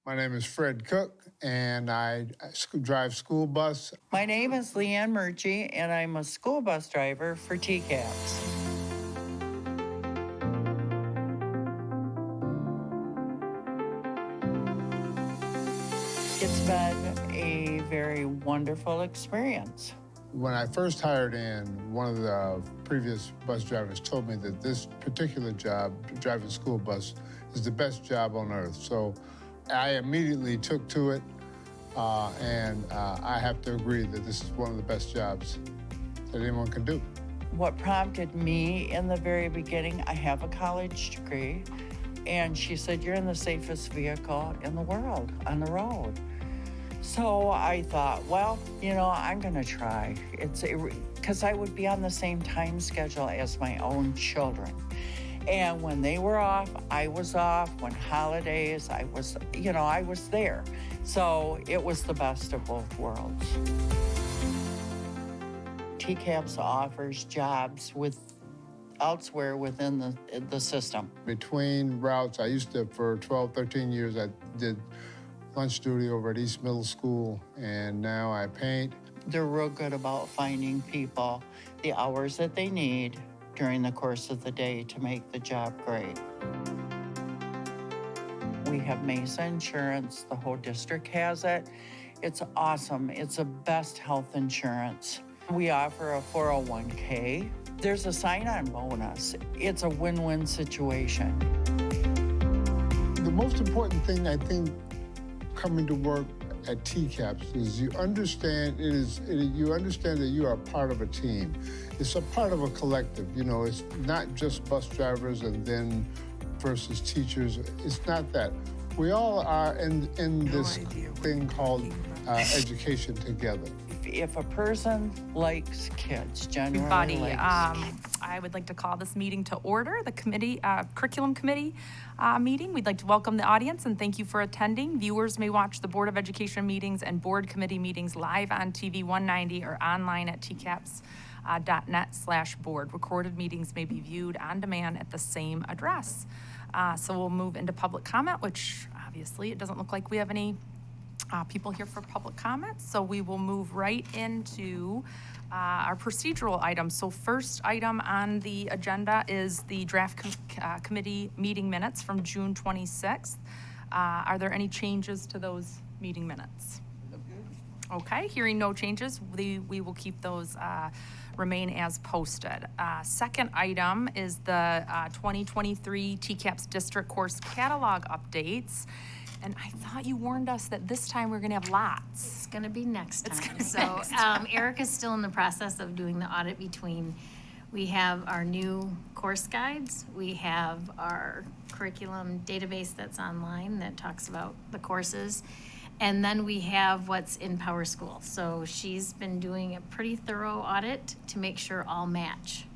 My name is Fred Cook, and I drive school bus. My name is Leanne Murchie, and I'm a school bus driver for TCAPS. It's been a very wonderful experience. When I first hired in, one of the previous bus drivers told me that this particular job, driving school bus, is the best job on earth. So I immediately took to it, and I have to agree that this is one of the best jobs that anyone can do. What prompted me in the very beginning, I have a college degree, and she said, "You're in the safest vehicle in the world on the road." So I thought, well, I'm gonna try. Because I would be on the same time schedule as my own children. And when they were off, I was off. When holidays, I was there. So it was the best of both worlds. TCAPS offers jobs elsewhere within the system. Between routes, I used to, for 12, 13 years, I did lunch duty over at East Middle School, and now I paint. They're real good about finding people the hours that they need during the course of the day to make the job great. We have Mesa Insurance. The whole district has it. It's awesome. It's the best health insurance. We offer a 401k. There's a sign-on bonus. It's a win-win situation. The most important thing, I think, coming to work at TCAPS is you understand that you are a part of a team. It's a part of a collective. It's not just bus drivers and then versus teachers. It's not that. We all are in this thing called education together. If a person likes kids, genuinely likes kids. I would like to call this meeting to order, the committee, curriculum committee meeting. We'd like to welcome the audience and thank you for attending. Viewers may watch the Board of Education meetings and board committee meetings live on TV 190 or online at tcaps.net/board. Recorded meetings may be viewed on demand at the same address. So we'll move into public comment, which obviously it doesn't look like we have any people here for public comments, so we will move right into our procedural items. So first item on the agenda is the draft committee meeting minutes from June 26th. Are there any changes to those meeting minutes? Okay, hearing no changes, we will keep those remain as posted. Second item is the 2023 TCAPS district course catalog updates. And I thought you warned us that this time we're gonna have lots. It's gonna be next time. So Erica's still in the process of doing the audit between, we have our new course guides, we have our curriculum database that's online that talks about the courses, and then we have what's in PowerSchool. So she's been doing a pretty thorough audit to make sure all match.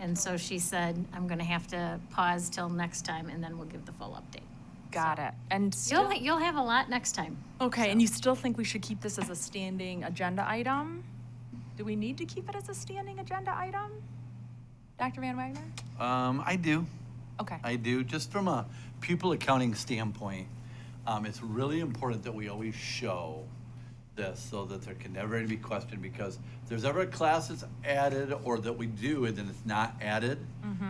And so she said, I'm gonna have to pause till next time and then we'll give the full update. Got it. And You'll have a lot next time. okay, So. and you still think we should keep this as a standing agenda item? Do we need to keep it as a standing agenda item? Dr. Van Wagner? I do. Okay. I do. Just from a pupil accounting standpoint, it's really important that we always show this so that there can never be question, because if there's ever a class that's added or that we do and then it's not added,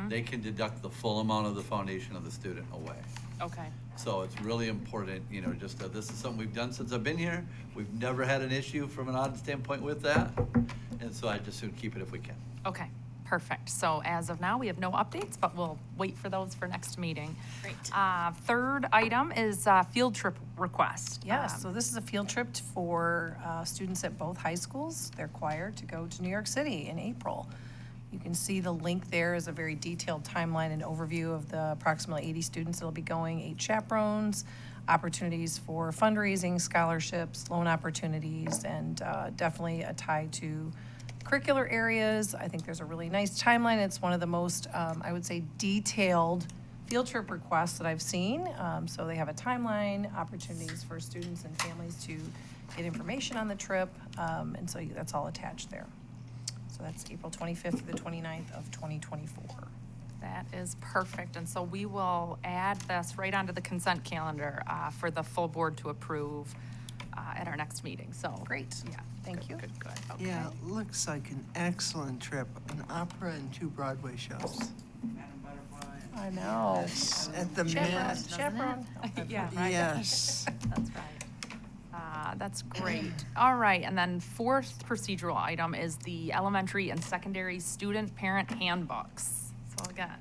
they can deduct the full amount of the foundation of the student away. Okay. So it's really important, just that this is something we've done since I've been here. We've never had an issue from an audit standpoint with that. And so I just would keep it if we can. Okay, perfect. So as of now, we have no updates, but we'll wait for those for next meeting. Great. Third item is field trip request. Yes, so this is a field trip for students at both high schools. They're required to go to New York City in April. You can see the link there is a very detailed timeline and overview of the approximately 80 students that'll be going, 8 chaperones, opportunities for fundraising, scholarships, loan opportunities, and definitely a tie to curricular areas. I think there's a really nice timeline. It's one of the most, I would say, detailed field trip requests that I've seen. So they have a timeline, opportunities for students and families to get information on the trip, and so that's all attached there. So that's April 25th through the 29th of 2024. That is perfect. And so we will add this right onto the consent calendar for the full board to approve at our next meeting. So Great. Yeah. Thank you. Good, good. Okay. Yeah, looks like an excellent trip, an opera and 2 Broadway shows. I know. At the Chaperone. Met. Doesn't it? Chaperone. Yeah, right. Yes. That's right. That's great. All right, and then fourth procedural item is the elementary and secondary student parent handbooks. So again,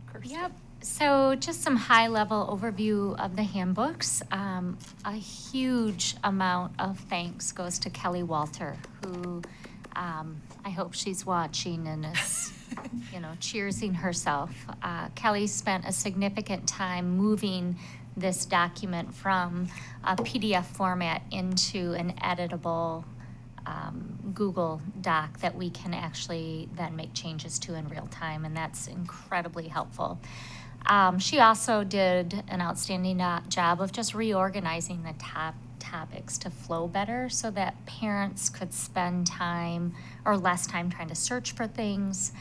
Kirsten. Yep. So just some high-level overview of the handbooks. A huge amount of thanks goes to Kelly Walter, who I hope she's watching and is, cheersing herself. Kelly spent a significant time moving this document from a PDF format into an editable Google Doc that we can actually then make changes to in real time, and that's incredibly helpful. She also did an outstanding job of just reorganizing the top topics to flow better so that parents could spend time or less time trying to search for things.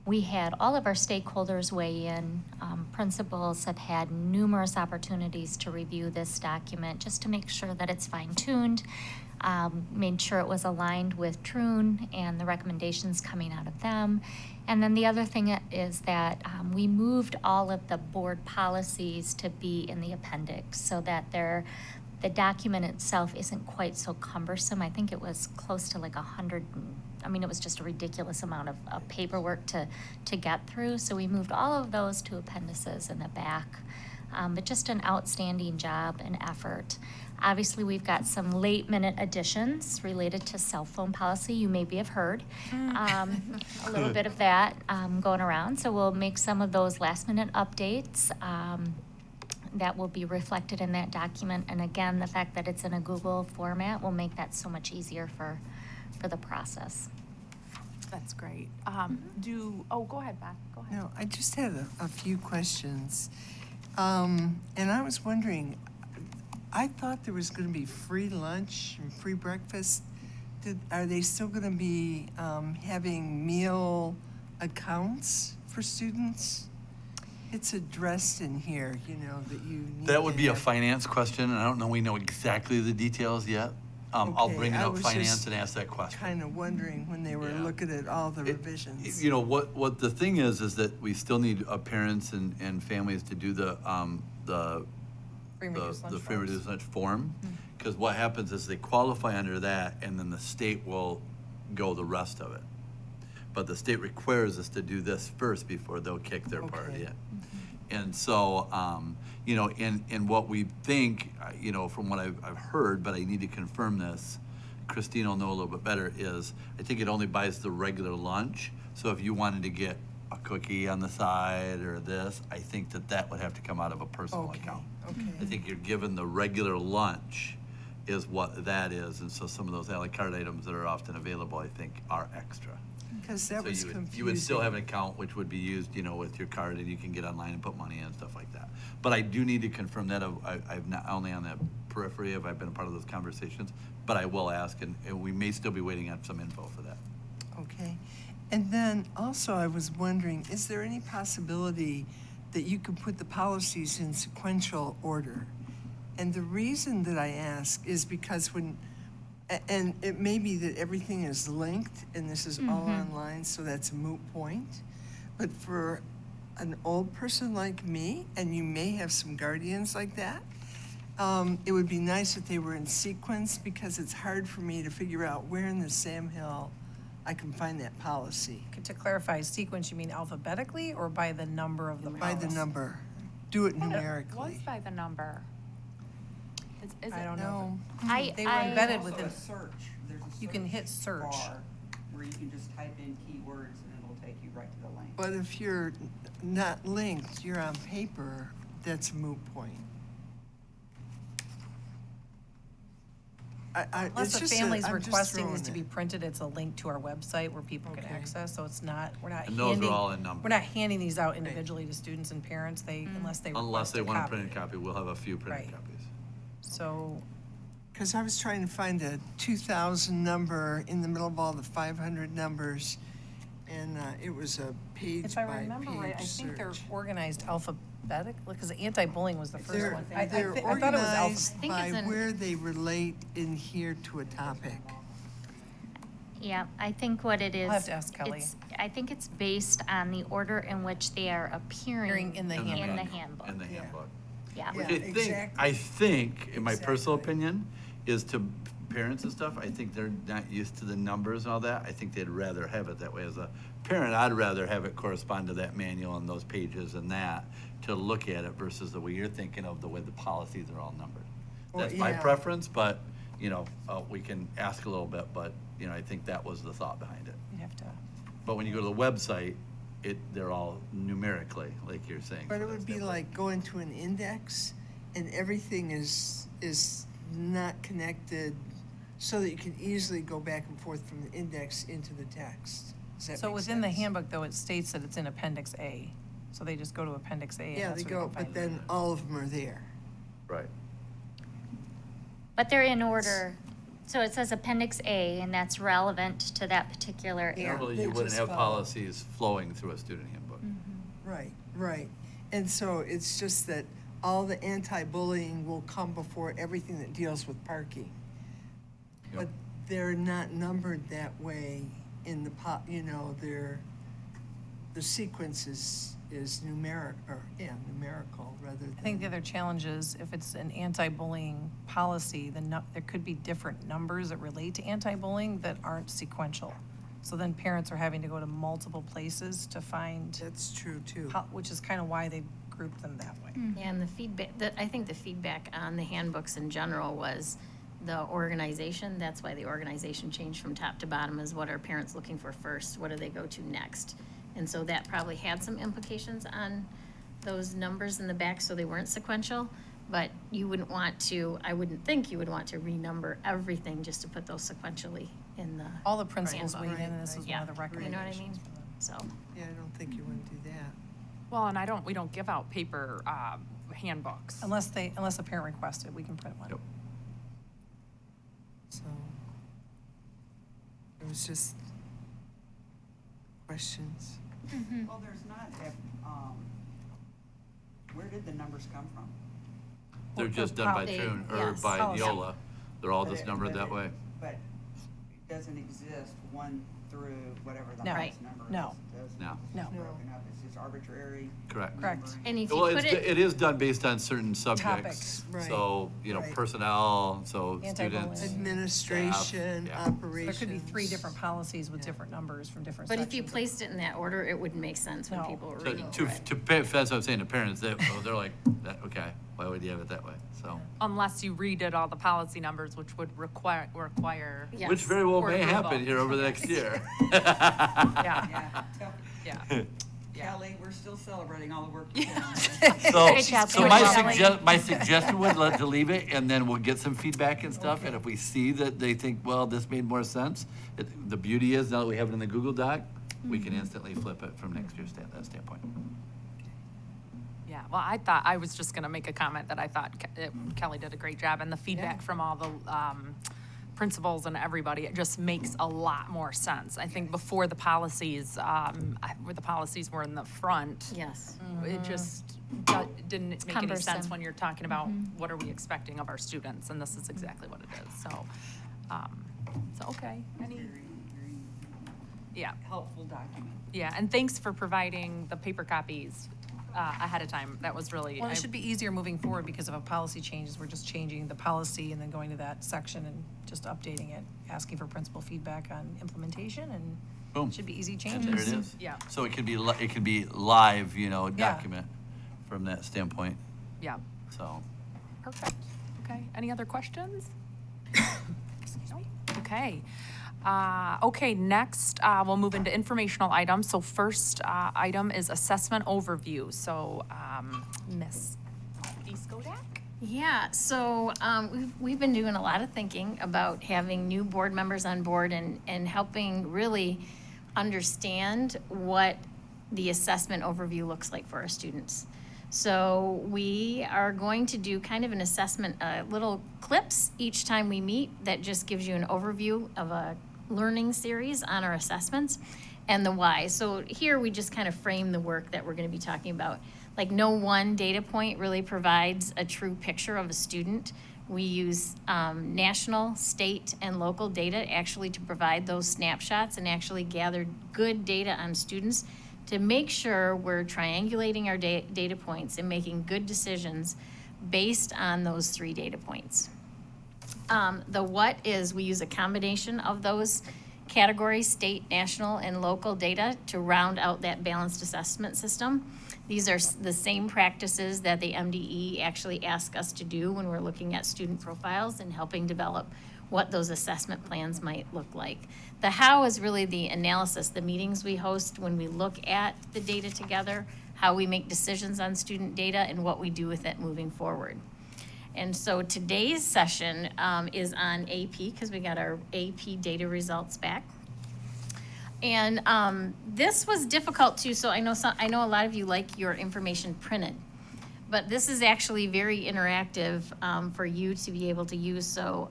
We had all of our stakeholders weigh in. Principals have had numerous opportunities to review this document just to make sure that it's fine-tuned, made sure it was aligned with Troon and the recommendations coming out of them. And then the other thing is that we moved all of the board policies to be in the appendix so that the document itself isn't quite so cumbersome. I think it was close to like 100, it was just a ridiculous amount of paperwork to get through. So we moved all of those to appendices in the back. But just an outstanding job and effort. Obviously, we've got some late-minute additions related to cell phone policy. You maybe have heard a little bit of that going around. So we'll make some of those last-minute updates that will be reflected in that document. And again, the fact that it's in a Google format will make that so much easier for the process. That's great. Go ahead, Beth. Go ahead. No, I just had a few questions. And I was wondering, I thought there was going to be free lunch and free breakfast. Are they still going to be having meal accounts for students? It's addressed in here, that you need That would to be a have- finance question, and I don't know we know exactly the details yet. I'll Okay, bring it I up was finance just and ask that question. Kind of wondering when they were Yeah. looking at all the It- revisions. What the thing is that we still need parents and families to do the Free and reduced lunch the free and forms. reduced lunch form. Because what happens is they qualify under that, and then the state will go the rest of it. But the state requires us to do this first before they'll kick their part Okay. in. And so, in what we think, from what I've heard, but I need to confirm this, Christine will know a little bit better, is I think it only buys the regular lunch. So if you wanted to get a cookie on the side or this, I think that would have to come out of a personal Okay, account. I okay. think you're given the regular lunch is what that is. And so some of those a la carte items that are often available, I think, are extra. Because that was So confusing. you would still have an account which would be used, with your card, and you can get online and put money in and stuff like that. But I do need to confirm that. I've not only on the periphery have I been a part of those conversations, but I will ask, and we may still be waiting on some info for that. Okay. And then also I was wondering, is there any possibility that you could put the policies in sequential order? And the reason that I ask is because and it may be that everything is linked and this is all online, so that's a moot point. But for an old person like me, and you may have some guardians like that, it would be nice if they were in sequence, because it's hard for me to figure out where in the Sam Hill I can find that policy. To clarify, sequence, you mean alphabetically or by the number of the By the policy? number. Do it Was numerically. by the number. Is I it? don't know. I, They were I- embedded Also within, a search. There's a You can hit search. bar where you can just type in keywords and it'll take you right to the link. But if you're not linked, you're on paper, that's a moot point. unless It's the just family's I'm just requesting throwing this to be it. printed, it's a link to our website where people can Okay. access, so it's not, we're not And those are handing. all in numbers. We're not handing these out individually to students and parents, unless they Unless request they a want a copy. printed copy, we'll have a few printed Right. copies. So, Because I was trying to find a 2000 number in the middle of all the 500 numbers, and it was a page If I by remember right, I page think they're search. organized alphabetic, because anti-bullying was the first They're, one. they're I thought it was alpha. organized think by it's in- where they relate in here to a topic. Yeah, I think what it is. have to ask Kelly. I think it's based on the order in which they are appearing Appearing in the In the in the manual, handbook. In the Yeah. handbook. Yeah. Yeah. I exactly. think, in my personal Exactly. opinion, is to parents and stuff, I think they're not used to the numbers and all that. I think they'd rather have it that way. As a parent, I'd rather have it correspond to that manual and those pages and that, to look at it versus the way you're thinking of the way the policies are all numbered. Well, That's my yeah. preference, but, you know, we can ask a little bit, but, you know, I think that was the thought behind it. You'd have to, But when you go to the website, they're all numerically, like you're saying. But so it that's would be different. like going to an index and everything is not connected so that you can easily go back and forth from the index into the text. Does that so make within the sense? handbook, though, it states that it's in Appendix A. So they just go to Appendix A and Yeah, that's they where go, they can but find it. then all of them are there. Right. But they're in order, so it says Appendix A, and that's relevant to that particular Yeah. area. Normally, they you wouldn't just have follow. policies flowing through a student handbook. Right, right. And so it's just that all the anti-bullying will come before everything that deals with parking. Yep. But they're not numbered that way in the the sequence is numerical rather than. I think the other challenge is if it's an anti-bullying policy, then there could be different numbers that relate to anti-bullying that aren't sequential. So then parents are having to go to multiple places to find, That's true too. which is kind of why they grouped them that way. And the feedback, I think the feedback on the handbooks in general was the organization. That's why the organization changed from top to bottom, is what are parents looking for first? What do they go to next? And so that probably had some implications on those numbers in the back, so they weren't sequential. But you wouldn't want to, I wouldn't think you would want to renumber everything just to put those sequentially in the, All the principals Handbook. weighed in, and this was one Yeah. of the You know what I recommendations mean? for them. so. Yeah, I don't think you want to do that. Well, and we don't give out paper handbooks. Unless a parent requests it, we can print one. Yep. So it was just questions. Well, there's not, where did the numbers come from? They're just done by They- tune, or yes. by Policy. Neola. They're all But just it- numbered but that it- way. But it doesn't exist one through whatever the No. highest Right. number is. No. It doesn't- No. it's No. broken up, it's just arbitrary. Correct. Correct. numbering. And if you Well, put it, it is done based on certain subjects. Topics. Right, So, right. personnel, so Anti-bullying. students. Administration, yeah. operations. There could be 3 different policies with Yeah. different numbers from different but sections. if you placed it in that order, it wouldn't make sense when No. people were So reading to, through it. to, that's what I'm saying to parents, they're like, okay, why would you have it that way? So, Unless you redid all the policy numbers, which would require, Yes. which very well For may approval. happen here over the next year. yeah, Yeah, tell yeah. Kelly, we're still celebrating all the work you've done. So, Great job, so Kelly. my suggestion was to leave it, and then we'll get some feedback and stuff, and if we see that they think, well, this made more sense, the beauty is, now that we have it in the Google Doc, we can instantly flip it from next year's standpoint. Yeah, well, I was just gonna make a comment that I thought Kelly did a great job, and the feedback from all the principals and everybody, it just makes a lot more sense. I think before the policies, where the policies were in the front, Yes. it just didn't make any sense cumbersome. when you're talking about what are we expecting of our students, and this is exactly what it is, so, okay. Any, Very, very yeah. helpful document. Yeah, and thanks for providing the paper copies ahead of time. That was really. Well, it should be easier moving forward because if a policy changes, we're just changing the policy and then going to that section and just updating it, asking for principal feedback on implementation, and Boom. it should be easy And changes. there it is. Yeah. So it could be, live, Yeah. document from that standpoint, Yeah, so. perfect. Okay, any other questions? Excuse me. Okay. Okay, next, we'll move into informational items. So first item is assessment overview. So, Miss Skodak? Yeah, so we've been doing a lot of thinking about having new board members on board and helping really understand what the assessment overview looks like for our students. So we are going to do kind of an assessment, little clips each time we meet that just gives you an overview of a learning series on our assessments. and the why. So here we just kind of frame the work that we're going to be talking about. Like no one data point really provides a true picture of a student. We use national, state, and local data actually to provide those snapshots and actually gather good data on students to make sure we're triangulating our data points and making good decisions based on those 3 data points. The what is we use a combination of those categories, state, national, and local data to round out that balanced assessment system. These are the same practices that the MDE actually asks us to do when we're looking at student profiles and helping develop what those assessment plans might look like. The how is really the analysis, the meetings we host when we look at the data together, how we make decisions on student data, and what we do with it moving forward. And so today's session is on AP because we got our AP data results back. And this was difficult too, so I know a lot of you like your information printed, but this is actually very interactive for you to be able to use. So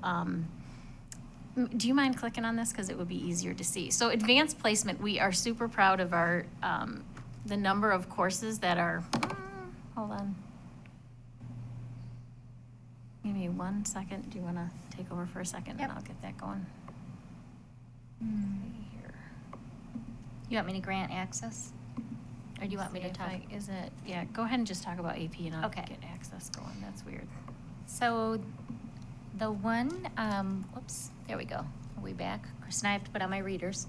do you mind clicking on this? Because it would be easier to see. So advanced placement, we are super proud of our, the number of courses that are, hold on. Give me 1 second. Do you want to take over for a second? Yep. And I'll get that going. Here. You want me to grant access? Or do you want me to See if talk? Is it, yeah, go ahead and just talk about AP and I'll Okay. get access going. That's weird. So the one, whoops, there we go. Are we back? Chris and I have to put on my readers.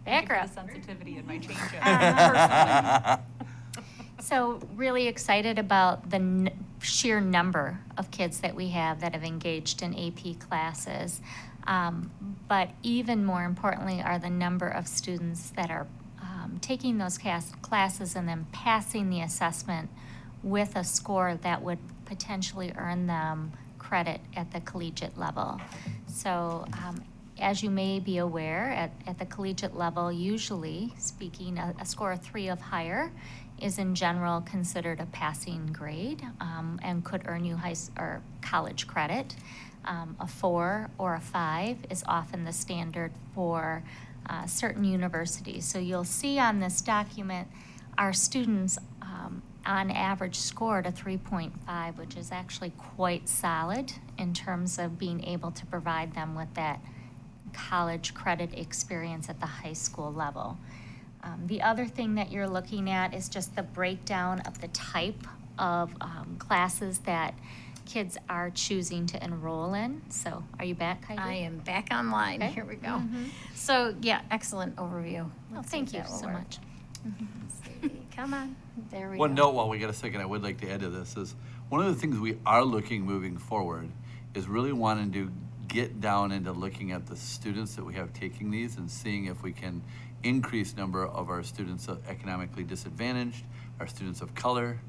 Back her up. Sensitivity in my change. So really excited about the sheer number of kids that we have that have engaged in AP classes. But even more importantly are the number of students that are taking those classes and then passing the assessment with a score that would potentially earn them credit at the collegiate level. So as you may be aware, at the collegiate level, usually speaking, a score of 3 or higher is in general considered a passing grade and could earn you or college credit. A 4 or a 5 is often the standard for certain universities. So you'll see on this document, our students on average scored a 3.5, which is actually quite solid in terms of being able to provide them with that college credit experience at the high school level. The other thing that you're looking at is just the breakdown of the type of classes that kids are choosing to enroll in. So are you back, Heidi? I am back online. Okay. Here we go. Mhm. So yeah, excellent overview. Oh, Let's see if thank you that will so work. much. Let's see. Come on. There we go. One note while we get a second, I would like to add to this is, one of the things we are looking moving forward is really wanting to get down into looking at the students that we have taking these and seeing if we can increase number of our students economically disadvantaged, our students of color,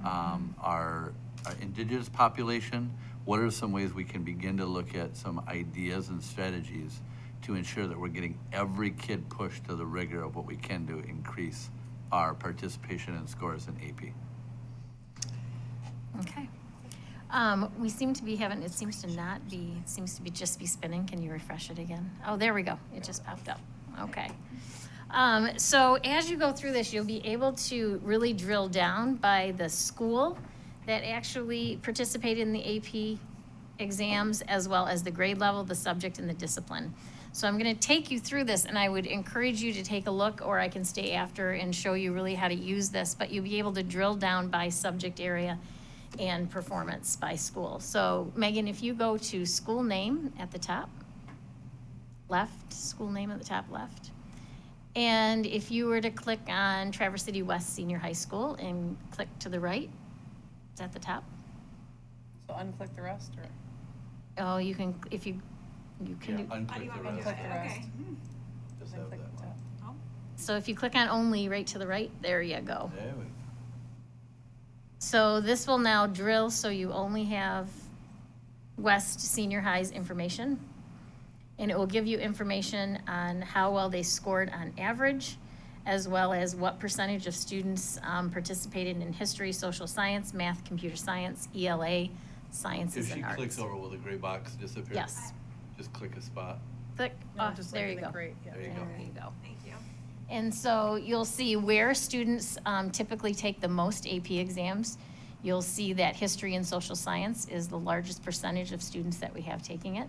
our indigenous population. What are some ways we can begin to look at some ideas and strategies to ensure that we're getting every kid pushed to the rigor of what we can to increase our participation and scores in AP? Okay. We seem to be having, it seems to not be, it seems to be just be spinning. Can you refresh it again? Oh, there we go. It just popped up. Okay. So as you go through this, you'll be able to really drill down by the school that actually participated in the AP exams, as well as the grade level, the subject, and the discipline. So I'm going to take you through this, and I would encourage you to take a look, or I can stay after and show you really how to use this, but you'll be able to drill down by subject area and performance by school. So Megan, if you go to school name at the top left, school name at the top left, and if you were to click on Traverse City West Senior High School and click to the right, it's at the top. So unclick the rest, or? Oh, you can, if you can do, Unclick the rest. Unclick the rest. Just have Unclick that the one. top. so if you click on only right to the right, there you go. There we go. So this will now drill, so you only have West Senior High's information. And it will give you information on how well they scored on average, as well as what percentage of students participated in history, social science, math, computer science, ELA, sciences If she and arts. clicks over, will the gray box disappear? Yes. Just click a spot. There you go. Great, yeah. There you go. There you go. Thank you. And so you'll see where students typically take the most AP exams. You'll see that history and social science is the largest percentage of students that we have taking it.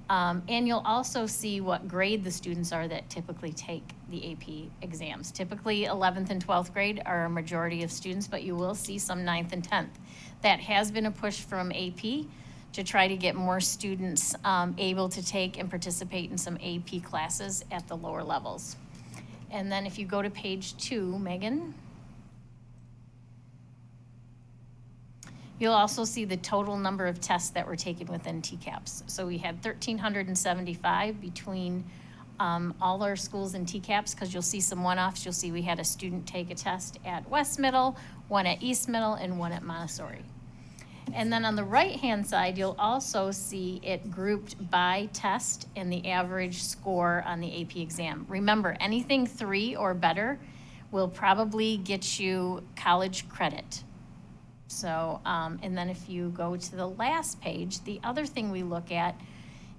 And you'll also see what grade the students are that typically take the AP exams. Typically 11th and 12th grade are a majority of students, but you will see some 9th and 10th. That has been a push from AP to try to get more students able to take and participate in some AP classes at the lower levels. And then if you go to page 2, Megan, you'll also see the total number of tests that were taken within TCAPS. So we had 1,375 between all our schools in TCAPS, because you'll see some one-offs. You'll see we had a student take a test at West Middle, one at East Middle, and one at Montessori. And then on the right-hand side, you'll also see it grouped by test and the average score on the AP exam. Remember, anything 3 or better will probably get you college credit. So, and then if you go to the last page, the other thing we look at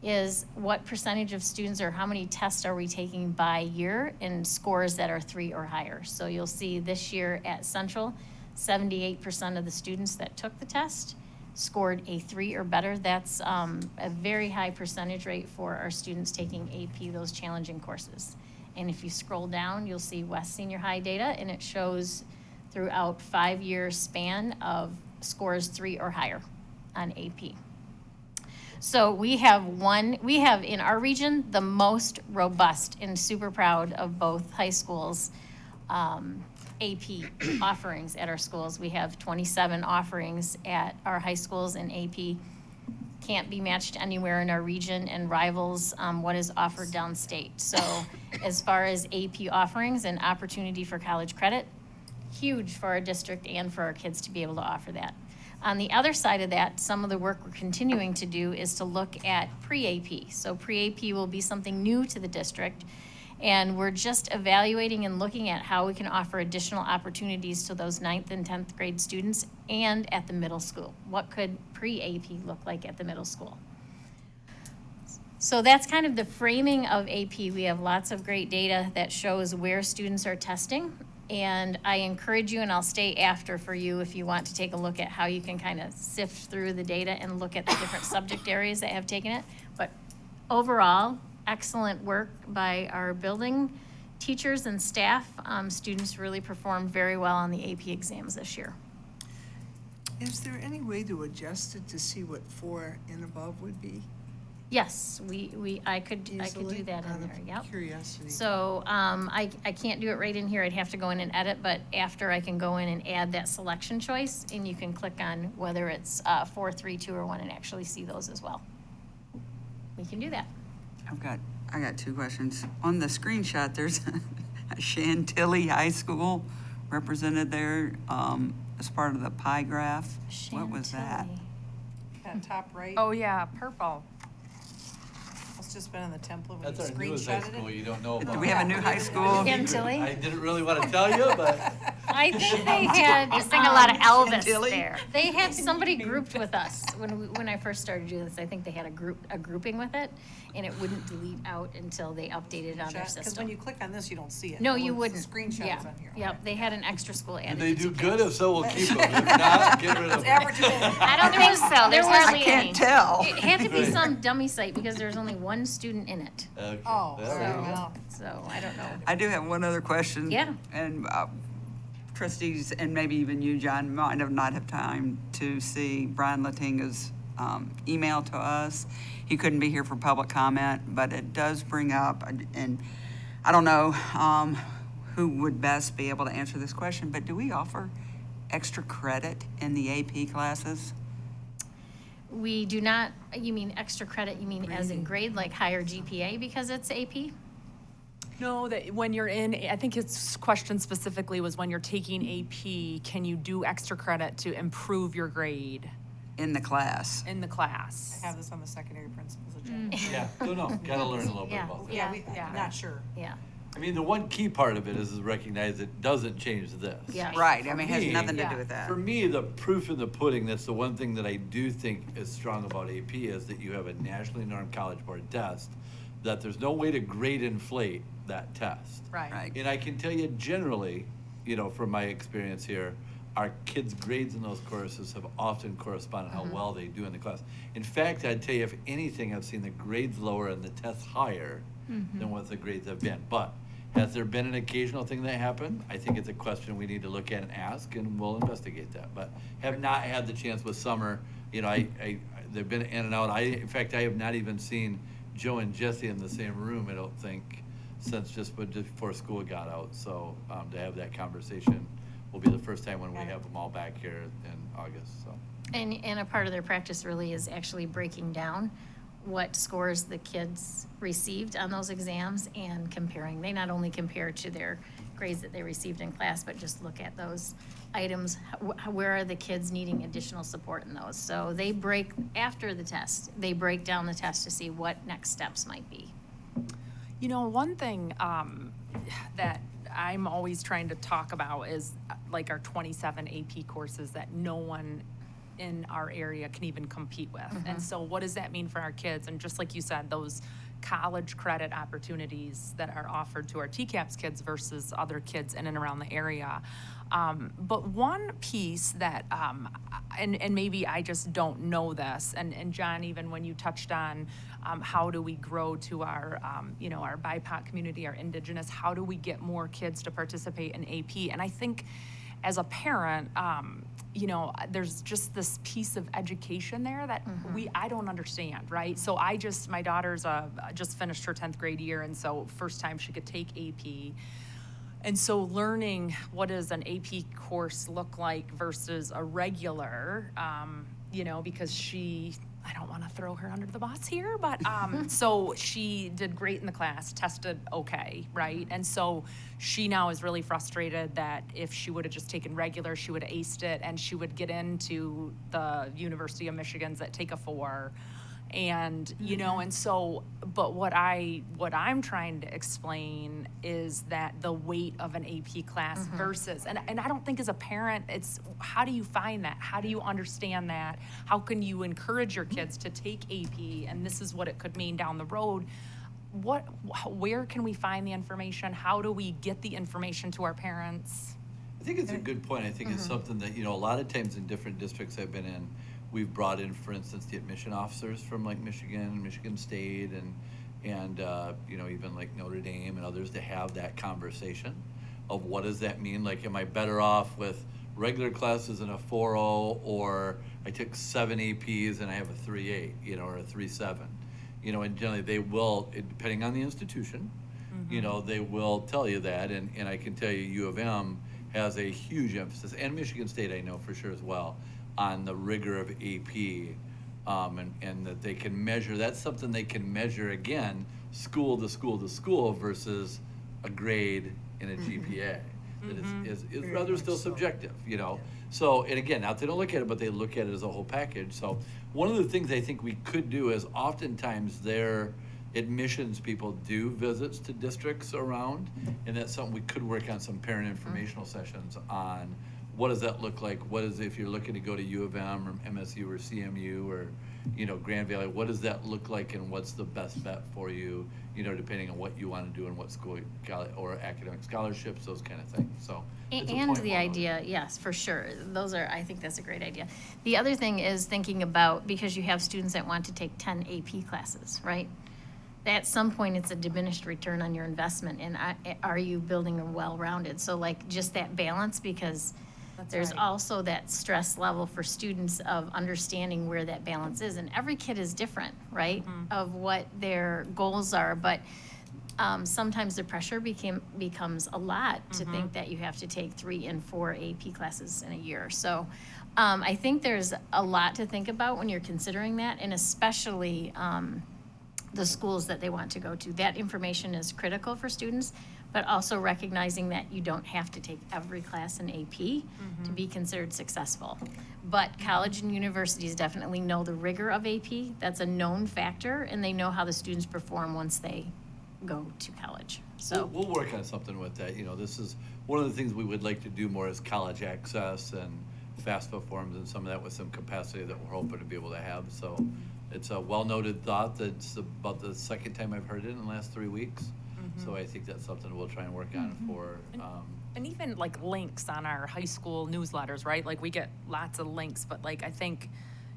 is what percentage of students or how many tests are we taking by year and scores that are 3 or higher. So you'll see this year at Central, 78% of the students that took the test scored a 3 or better. That's a very high percentage rate for our students taking AP, those challenging courses. And if you scroll down, you'll see West Senior High data, and it shows throughout 5-year span of scores 3 or higher on AP. So we have in our region the most robust, and super proud of both high schools AP offerings at our schools. We have 27 offerings at our high schools in AP. Can't be matched anywhere in our region and rivals what is offered downstate. So as far as AP offerings and opportunity for college credit, huge for our district and for our kids to be able to offer that. On the other side of that, some of the work we're continuing to do is to look at pre-AP. So pre-AP will be something new to the district, and we're just evaluating and looking at how we can offer additional opportunities to those 9th and 10th grade students and at the middle school. What could pre-AP look like at the middle school? So that's kind of the framing of AP. We have lots of great data that shows where students are testing. And I encourage you, and I'll stay after for you if you want to take a look at how you can kind of sift through the data and look at the different subject areas that have taken it. But overall, excellent work by our building teachers and staff. Students really performed very well on the AP exams this year. Is there any way to adjust it to see what 4 and above would be? Yes, I could do Easily, that out in of there, yep. Curiosity. So I can't do it right in here, I'd have to go in and edit, but after I can go in and add that selection choice, and you can click on whether it's 4, 3, 2, or 1 and actually see those as well. We can do that. I got 2 questions. On the screenshot, there's Chantilly High School represented there as part of the pie graph. What was that? Chantilly. That top right, Oh, yeah, purple. it's just been in the template when you That's our newest high school screenshotted it. you don't know about. Do we have a new high school? Chantilly? I didn't really want to tell you, but I think they had. They sing a lot of Elvis Chantilly? there. They had somebody grouped with us when I first started doing this. I think they had a grouping with it, and it wouldn't delete out until they updated it on their Because when system. you click on this, you don't see it. No, but you when wouldn't. the screenshots Yeah, on here. yep. They had an extra school if added. they to do TCAPS. good, if so, we'll keep them. If not, get rid of Let's them. average it in. I don't think so. There's was- hardly I any. can't tell. It had to be some dummy site because there's only one student in it. Okay. Oh, There so, we go. well, So I don't know. I do have one other question. Yeah. And trustees, and maybe even you, John, might have not have time to see Brian Latinga's email to us. He couldn't be here for public comment, but it does bring up, and I don't know who would best be able to answer this question, but do we offer extra credit in the AP classes? We do not, you mean extra credit, you mean as in grade, like higher GPA because it's AP? No, that when you're in, I think his question specifically was when you're taking AP, can you do extra credit to improve your grade In the class? in the class? I have this on the secondary principles agenda. Yeah, don't know. Gotta learn a little bit Yeah. about that. Yeah, Yeah. I'm not sure. Yeah, I mean, the one key part of it is to recognize it doesn't change this. yeah. Right, I mean, it has me- nothing to Yeah. do with that. For me, the proof in the pudding, that's the one thing that I do think is strong about AP is that you have a nationally normed College Board test that there's no way to grade inflate that test. Right. And I can tell you generally, from my experience here, our kids' grades in those courses have often corresponded how well they do in the class. In fact, I'd tell you, if anything, I've seen the grades lower and the tests higher than what the grades have been. But has there been an occasional thing that happened? I think it's a question we need to look at and ask, and we'll investigate that. But have not had the chance with summer. They've been in and out. In fact, I have not even seen Joe and Jesse in the same room, I don't think, since just before school got out. So to have that conversation will be the first time when we have them all back here in August. So. And a part of their practice really is actually breaking down what scores the kids received on those exams and comparing. They not only compare to their grades that they received in class, but just look at those items. Where are the kids needing additional support in those? So they break, after the test, they break down the test to see what next steps might be. One thing that I'm always trying to talk about is like our 27 AP courses that no one in our area can even compete with. And so what does that mean for our kids? And just like you said, those college credit opportunities that are offered to our TCAPS kids versus other kids in and around the area. But one piece that, and maybe I just don't know this, and John, even when you touched on how do we grow to our, our BIPOC community, our Indigenous, how do we get more kids to participate in AP? And I think as a parent, there's just this piece of education there that I don't understand, right? So my daughter's just finished her 10th grade year, and so first time she could take AP. And so learning what does an AP course look like versus a regular, because I don't want to throw her under the bus here, but so she did great in the class, tested okay, right? And so she now is really frustrated that if she would have just taken regular, she would have aced it, and she would get into the University of Michigan's that take a 4. And, and so, but what I'm trying to explain is that the weight of an AP class versus, and I don't think as a parent, it's, how do you find that? How do you understand that? How can you encourage your kids to take AP? And this is what it could mean down the road. Where can we find the information? How do we get the information to our parents? I think it's a good point. I think it's something that, a lot of times in different districts I've been in, we've brought in, for instance, the admission officers from like Michigan State, and even like Notre Dame and others, to have that conversation of what does that mean? Like, am I better off with regular classes and a 4.0, or I took 7 APs and I have a 3.8, or a 3.7, and generally they will, depending on the institution, they will tell you that, and I can tell you U of M has a huge emphasis, and Michigan State I know for sure as well, on the rigor of AP, and that they can measure. That's something they can measure, again, school to school to school versus a grade in a GPA. That is rather still subjective, So, and again, now they don't look at it, but they look at it as a whole package. So one of the things I think we could do is oftentimes their admissions people do visits to districts around, and that's something we could work on, some parent informational sessions on. What does that look like? What is, if you're looking to go to U of M or MSU or CMU or, Grand Valley, what does that look like, and what's the best bet for you, depending on what you want to do and what school, or academic scholarships, those kind of things. So. it's a And point the well idea, yes, for sure. I think that's a great idea. The other thing is thinking about, because you have students that want to take 10 AP classes, right? At some point, it's a diminished return on your investment, and are you building a well-rounded? So like just that balance, because there's also that stress level for students of understanding where that balance is. And every kid is different, right, of what their goals are. But sometimes the pressure becomes a lot to think that you have to take 3 and 4 AP classes in a year. So I think there's a lot to think about when you're considering that, and especially the schools that they want to go to. That information is critical for students, but also recognizing that you don't have to take every class in AP to be considered successful. But college and universities definitely know the rigor of AP. That's a known factor, and they know how the students perform once they go to college. So We'll work on something with that. This is one of the things we would like to do more, is college access and FAFSA forms and some of that with some capacity that we're hoping to be able to have. So it's a well-noted thought. That's about the second time I've heard it in the last 3 weeks. So I think that's something we'll try and work on for, And even like links on our high school newsletters, right? Like we get lots of links, but like I think,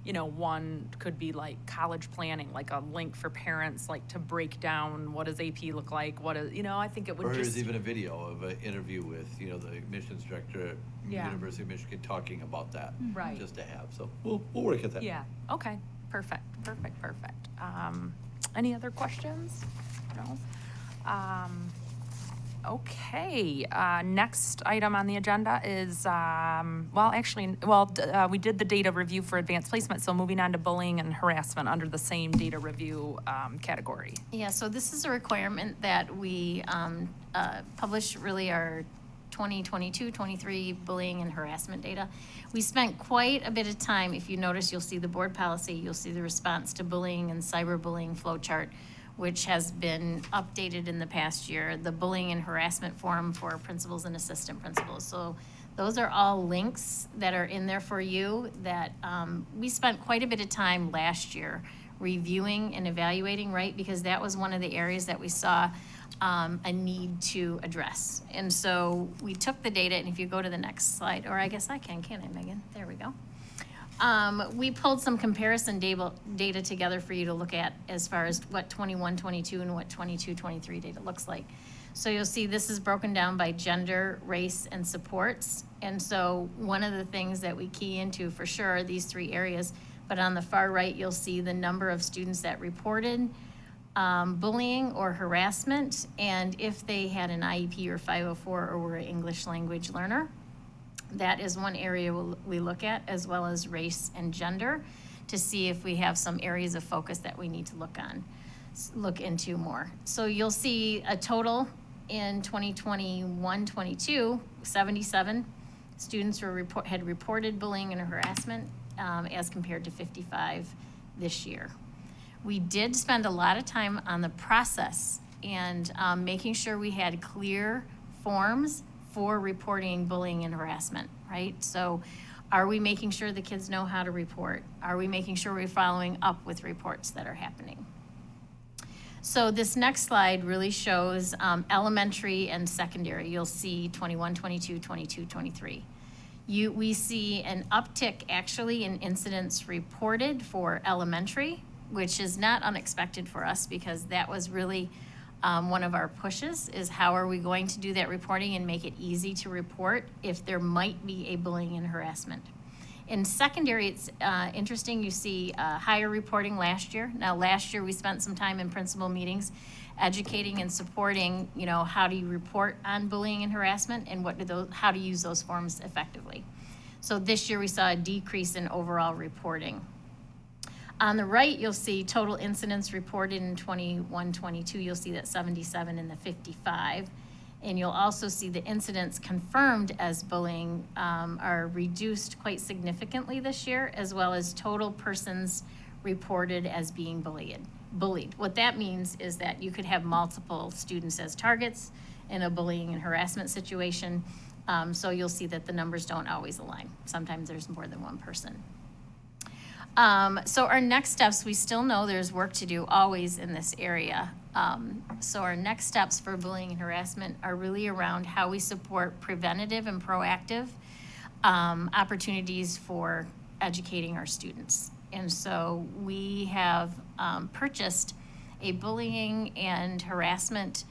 you know, one could be like college planning, like a link for parents, like to break down what does AP look like, what is, you know, I think it would or just. there's even a video of an interview with, you know, the admissions director at Yeah. University of Michigan talking about that. Right. Just to have, so we'll work at that. Yeah, okay, perfect. Any other questions? No? Okay, next item on the agenda is, we did the data review for advanced placement, so moving on to bullying and harassment under the same data review category. Yeah, so this is a requirement that we publish really our 2022-23 bullying and harassment data. We spent quite a bit of time, if you notice, you'll see the board policy, you'll see the response to bullying and cyberbullying flow chart, which has been updated in the past year, the bullying and harassment forum for principals and assistant principals. So those are all links that are in there for you that we spent quite a bit of time last year reviewing and evaluating, right? Because that was one of the areas that we saw a need to address. And so we took the data, and if you go to the next slide, or I guess I can't I, Megan? There we go. We pulled some comparison data together for you to look at as far as what 21-22 and what 22-23 data looks like. So you'll see this is broken down by gender, race, and supports. And so one of the things that we key into for sure are these three areas. But on the far right, you'll see the number of students that reported bullying or harassment, and if they had an IEP or 504 or were an English language learner. That is one area we look at, as well as race and gender, to see if we have some areas of focus that we need to look into more. So you'll see a total in 2021-22, 77 students had reported bullying and harassment, as compared to 55 this year. We did spend a lot of time on the process and making sure we had clear forms for reporting bullying and harassment, right? So are we making sure the kids know how to report? Are we making sure we're following up with reports that are happening? So this next slide really shows elementary and secondary. You'll see 21-22, 22-23. We see an uptick actually in incidents reported for elementary, which is not unexpected for us because that was really one of our pushes, is how are we going to do that reporting and make it easy to report if there might be a bullying and harassment. In secondary, it's interesting, you see higher reporting last year. Now last year we spent some time in principal meetings educating and supporting, you know, how do you report on bullying and harassment and how to use those forms effectively. So this year we saw a decrease in overall reporting. On the right, you'll see total incidents reported in 21-22. You'll see that 77 and the 55. And you'll also see the incidents confirmed as bullying are reduced quite significantly this year, as well as total persons reported as being bullied. What that means is that you could have multiple students as targets in a bullying and harassment situation. So you'll see that the numbers don't always align. Sometimes there's more than one person. So our next steps, we still know there's work to do always in this area. So our next steps for bullying and harassment are really around how we support preventative and proactive opportunities for educating our students. And so we have purchased a bullying and harassment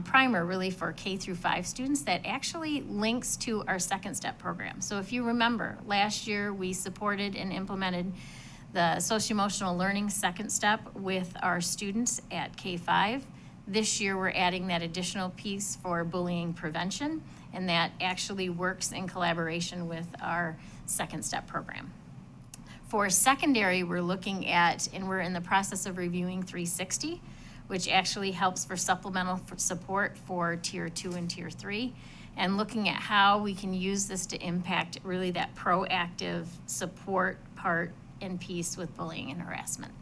primer really for K through 5 students that actually links to our Second Step program. So if you remember, last year we supported and implemented the socio-emotional learning Second Step with our students at K5. This year we're adding that additional piece for bullying prevention, and that actually works in collaboration with our Second Step program. For secondary, we're looking at, and we're in the process of reviewing 360, which actually helps for supplemental support for Tier 2 and Tier 3, and looking at how we can use this to impact really that proactive support part and piece with bullying and harassment.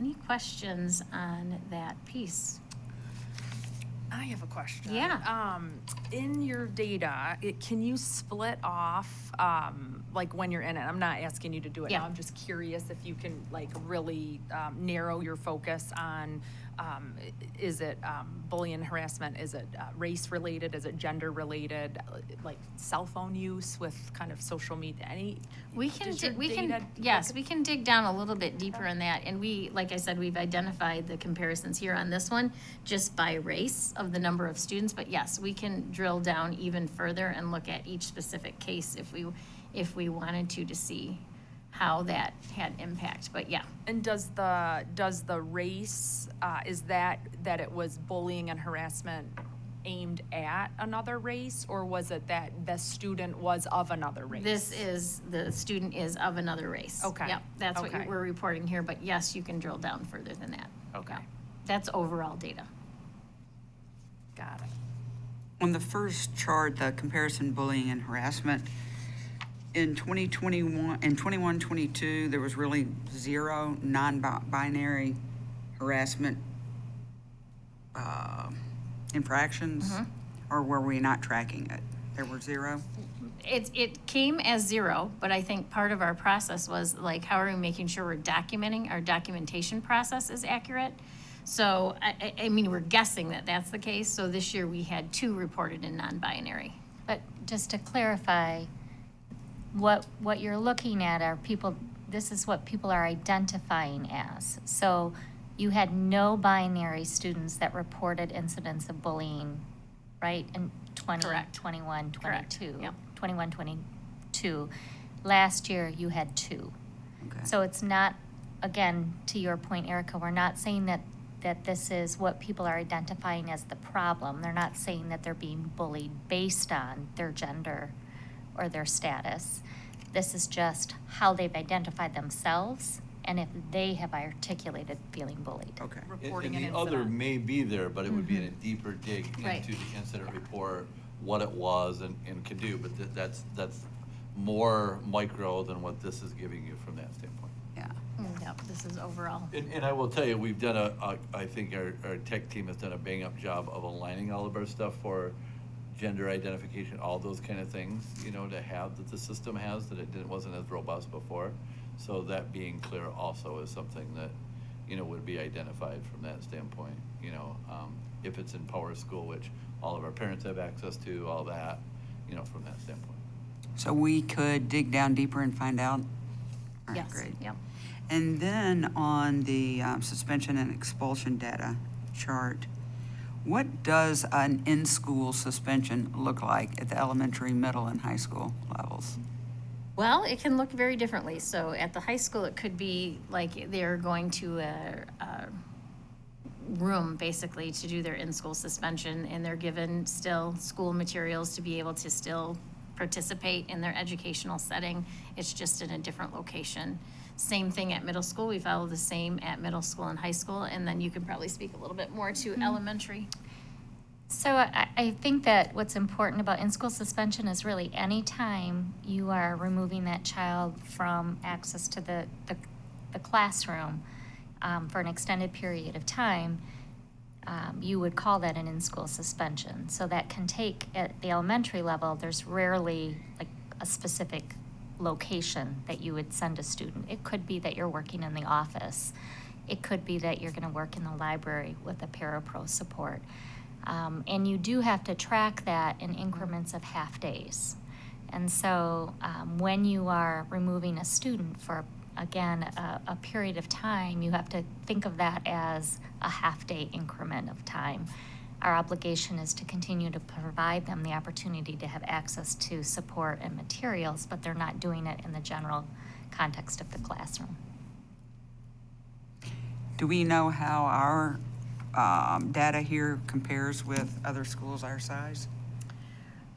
Any questions on that piece? I have a question. Yeah. In your data, can you split off, like when you're in it? I'm not asking you to do it Yeah. now. I'm just curious if you can like really narrow your focus on, is it bullying, harassment? Is it race related? Is it gender related? Like cell phone use with kind of social media? We can, does your we can, data yes, look we can dig down a little bit deeper in that. And we, like I said, we've identified the comparisons here on this one just by race of the number of students. But yes, we can drill down even further and look at each specific case if we wanted to see how that had impact. But yeah, And does the race, is that it was bullying and harassment aimed at another race, or was it that the student was of another race? the student is of another race. Okay. Yep, that's what Okay. we're reporting here, but yes, you can drill down further than that. Okay. Yeah. That's overall data. Got it. On the first chart, the comparison bullying and harassment, in 2021, in 21-22, there was really zero non-binary harassment infractions, or were we not tracking it? There were zero? It came as zero, but I think part of our process was like, how are we making sure we're documenting, our documentation process is accurate? So, I mean, we're guessing that that's the case, so this year we had 2 reported in non-binary. But just to clarify, what you're looking at are people, this is what people are identifying as. So you had no binary students that reported incidents of bullying, right? In 20, Correct. 21, Correct. 22. Yep. 21, 22. Last year, you had 2. Okay. So it's not, again, to your point, Erica, we're not saying that this is what people are identifying as the problem. They're not saying that they're being bullied based on their gender or their status. This is just how they've identified themselves and if they have articulated feeling bullied. Okay. Reporting And an the other incident. may be there, but it would be in a deeper dig Right. into the incident report, what it was and can do, but that's more micro than what this is giving you from that standpoint. Yeah. Yep, this is overall. And I will tell you, we've done I think our tech team has done a bang-up job of aligning all of our stuff for gender identification, all those kind of things, you know, to have that the system has, that wasn't as robust before. So that being clear also is something that, you know, would be identified from that standpoint, you know, if it's in Power School, which all of our parents have access to, all that, you know, from that standpoint. So we could dig down deeper and find out? All right, Yes, great. yep. And then on the suspension and expulsion data chart, what does an in-school suspension look like at the elementary, middle, and high school levels? Well, it can look very differently. So at the high school, it could be like they're going to a room basically to do their in-school suspension, and they're given still school materials to be able to still participate in their educational setting. It's just in a different location. Same thing at middle school. We follow the same at middle school and high school, and then you can probably speak a little bit more to elementary. So I think that what's important about in-school suspension is really any time you are removing that child from access to the classroom for an extended period of time, you would call that an in-school suspension. So that can take, at the elementary level, there's rarely like a specific location that you would send a student. It could be that you're working in the office. It could be that you're gonna work in the library with a parapro support. And you do have to track that in increments of half days. And so when you are removing a student for, again, a period of time, you have to think of that as a half-day increment of time. Our obligation is to continue to provide them the opportunity to have access to support and materials, but they're not doing it in the general context of the classroom. Do we know how our data here compares with other schools our size?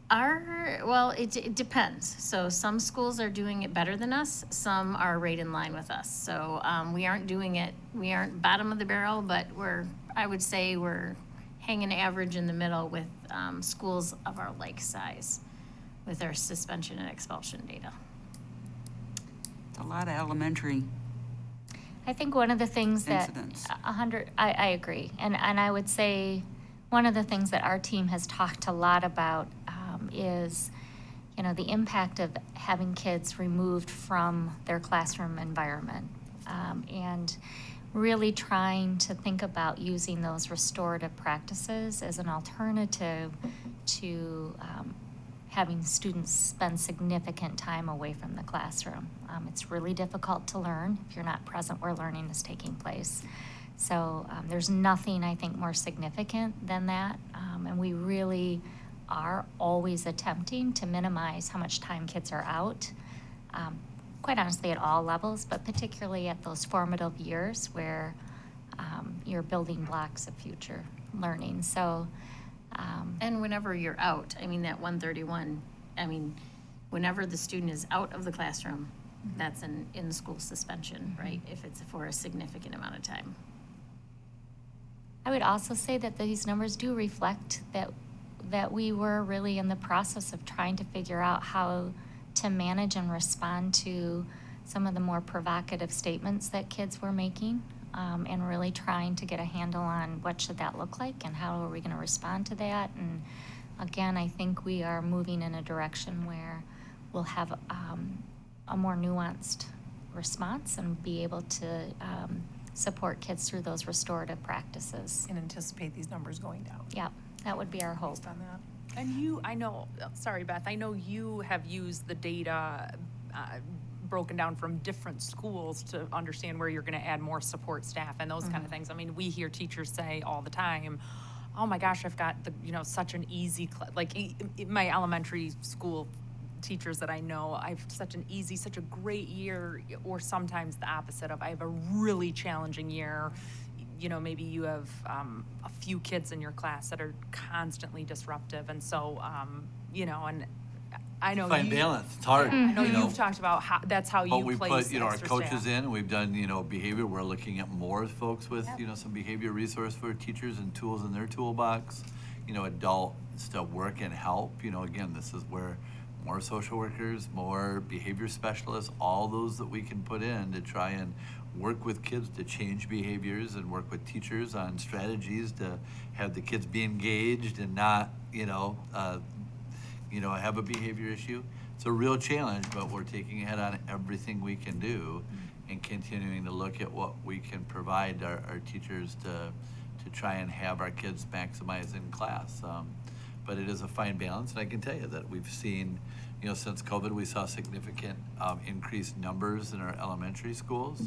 Well, it depends. So some schools are doing it better than us, some are right in line with us. So we aren't bottom of the barrel, but I would say we're hanging average in the middle with schools of our like size with our suspension and expulsion data. It's a lot of elementary. I think one of the things that Incidents. I agree, and I would say one of the things that our team has talked a lot about is, the impact of having kids removed from their classroom environment, and really trying to think about using those restorative practices as an alternative to having students spend significant time away from the classroom. It's really difficult to learn if you're not present where learning is taking place. So there's nothing, I think, more significant than that. And we really are always attempting to minimize how much time kids are out, quite honestly, at all levels, but particularly at those formative years where you're building blocks of future learning. So, And whenever you're out, I mean, that 131, I mean, whenever the student is out of the classroom, that's an in-school suspension, right? If it's for a significant amount of time. I would also say that these numbers do reflect that we were really in the process of trying to figure out how to manage and respond to some of the more provocative statements that kids were making, and really trying to get a handle on what should that look like and how are we going to respond to that. And again, I think we are moving in a direction where we'll have a more nuanced response and be able to support kids through those restorative practices. And anticipate these numbers going down. Yeah, that would be our hope. Based on that. And I know, sorry, Beth, I know you have used the data broken down from different schools to understand where you're going to add more support staff and those kind of things. I mean, we hear teachers say all the time, oh my gosh, I've got such an easy, my elementary school teachers that I know, I have such a great year, or sometimes the opposite of, I have a really challenging year. Maybe you have a few kids in your class that are constantly disruptive. And so, and I know Find balance, it's hard. I know you've talked about how, that's how But you we place put, our extra coaches staff. in, we've done, behavior, we're looking at more folks with, some behavior resource for teachers and tools in their toolbox. Adults to work and help, again, this is where more social workers, more behavior specialists, all those that we can put in to try and work with kids to change behaviors and work with teachers on strategies to have the kids be engaged and not, have a behavior issue. It's a real challenge, but we're taking ahead on everything we can do and continuing to look at what we can provide our teachers to try and have our kids maximize in class. But it is a fine balance, and I can tell you that we've seen, since COVID, we saw significant increased numbers in our elementary schools,